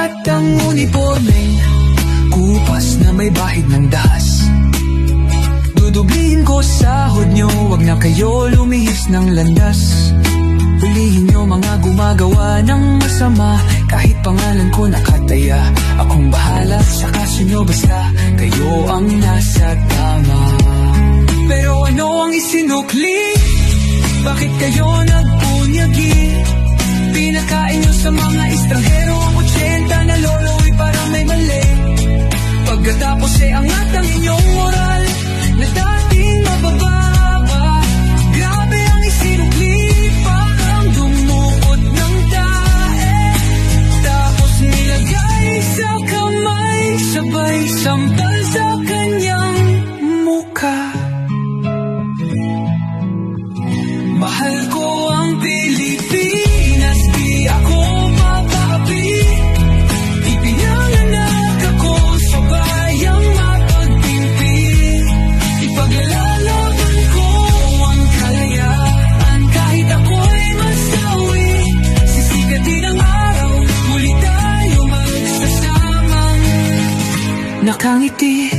at ang uniformeng kupas na may bahid ng dahas. Dudublihin ko sahod nyo, wag na kayo lumihis ng landas. Hulihin nyo mga gumagawa ng masama, kahit pangalan ko nakataya. Akong bahala sa kaso nyo, basta kayo ang nasa tama. Pero ano ang isinukli? Bakit kayo nagpunyagi? Pinakain nyo sa mga estranghero ang 80 na lolo'y parang may mali. Pagkatapos ay angat ang inyong moral na dating mabababa. Grabe ang isinukli, parang dumukot ng tae. Tapos nilagay sa kamay, sabay sampal sa kanyang mukha. Mahal ko ang Pilipinas, di ako mapaapi. Ipinanganak ako sa bayang mapagtimpi. Ipaglalaban ko ang kalayaan, kahit ako'y masawi. Sisikatin ang araw, muli tayo magsasamang nakangiti.